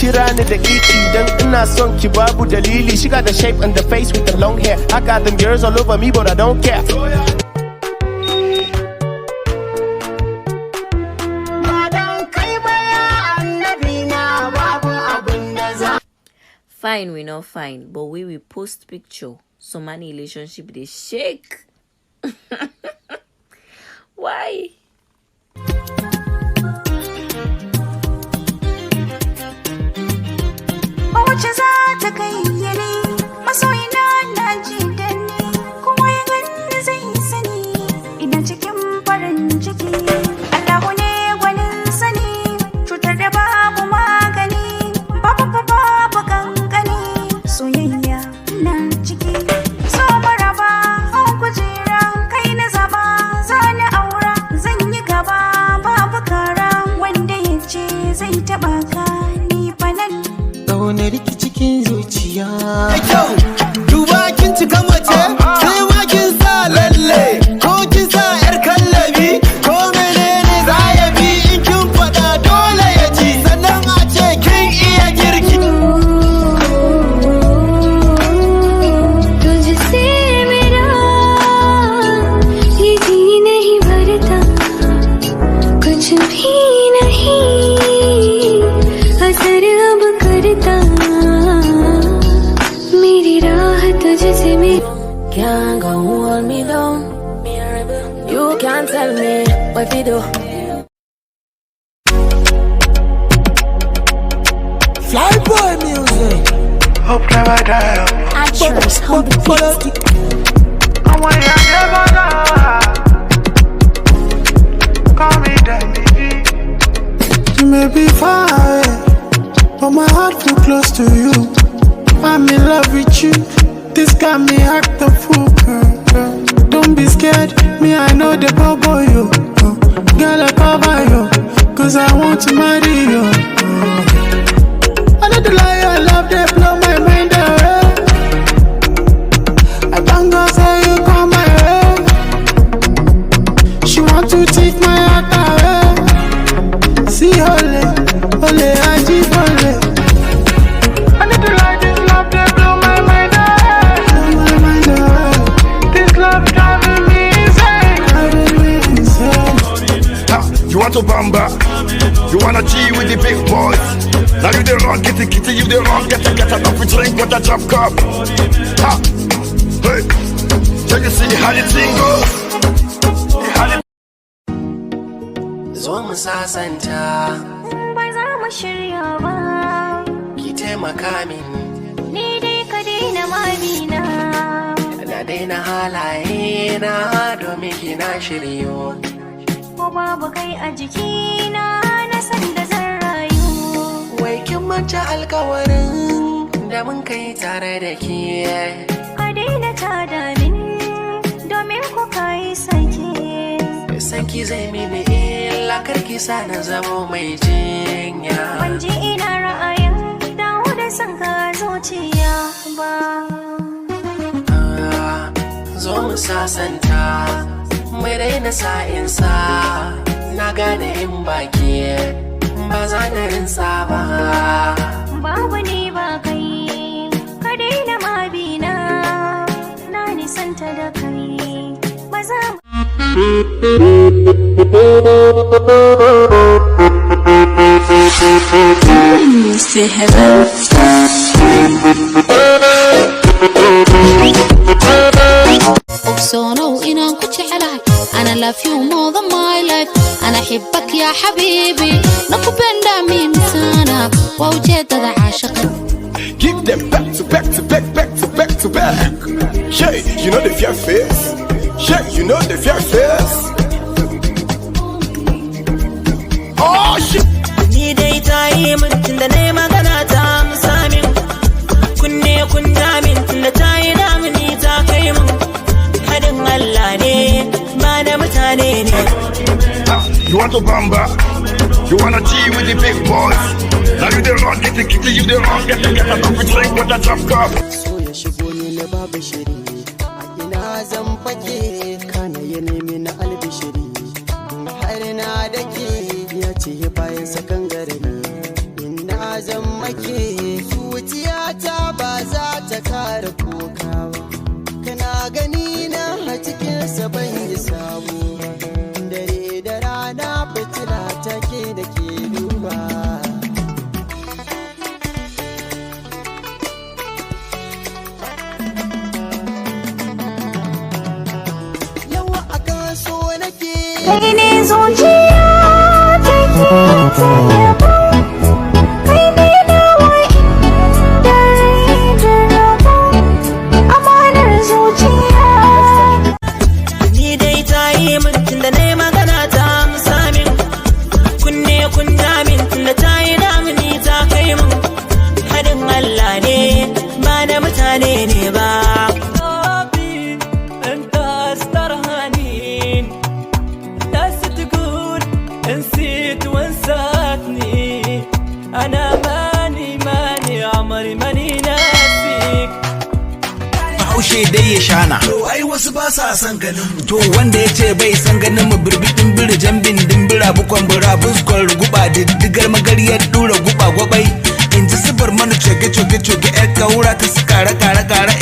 kira ni da iki dan ina son ki babu dalili. She got the shape and the face with the long hair. I got them girls all over me but I don't care. Fine, we not fine, but we will post picture. So many relationship they shake. Why? Can't go hold me down. You can't tell me what to do. Flyboy music. Hope never die. Actress, hold the beat. I want you never die. Call me daddy. You may be far away, but my heart feel close to you. I'm in love with you. This got me act a fool, girl. Don't be scared, me I know the bobo you. Girl I cover you, cause I want to marry you. I know the lie I love, they blow my mind away. I don't go say you come my way. She want to take my heart away. See ole, ole aji ole. I know the lie, this love, they blow my mind away. You want to bamba, you wanna G with the big boys. Now you the wrong, get it, you the wrong, get enough to drink with a drop cup. Ha, hey, so you see how the thing goes. Zo mu sasanta, ba za mu shirya ba. ki taimaka min. Ni dai ka daina mamina. Na daina halaye na domin kina shiryo. Ko babu kai a jikina na san da zan rayu. Wai kin manta alkawarin da mun kai tare da ke. Ka daina tada min domin ku kai sake. Sanki zai mini illa karki sa na zamo mai jinya. Ban ji ina ra'ayin dawo da san ka zuciya ba. Zo mu sasanta, mai daina sa'insa. Na gane in baki ba za na rinsa ba. Babu ni ba kai, ka daina mabina. Na nisanta da kai, ba za mu. Say hello. أبصروا إن كنت على أنا love you more than my life أنا أحبك يا حبيبي نقبل من سنة ووجد هذا عاشق. Give them back to back to back, back to back to back. Yeah, you know the fear face. Yeah, you know the fear face. Oh shit. Ni dai ta yi min tunda na yi magana ta amsa min. Kunne kun min tunda ta yi damuni ta kai min. Hadin Allah ne ba da mutane ne. You want to bamba, you wanna G with the big boys. Now you the wrong, get it, you the wrong, get enough to drink with a drop cup. So ya shigo ni na babu shiri, a ina zan fake kana ya nemi na albishiri. Har na dake ya ce bayan sakan gare ni, ina zan maki kai ne zuciya take ta yabo, kai ne nawa inda rai da rabo, amanar zuciya. Ni dai ta yi min tunda na yi magana ta amsa min, kunne kun min tunda ta yi damini ta kai min, haɗin Allah ne ba da mutane ne ba. أنا ماني عمري ماني ناسيك. Bahaushe dai ya shana. To ai wasu ba sa san ganin mu. To wanda ya ce bai san ganin mu birbidin biri jambin dimbira bukon bura buskon ruguba diddigar magariyar dura guba gwabai. In ji sibar mana coge coge coge yar kaura ta su kare kare kare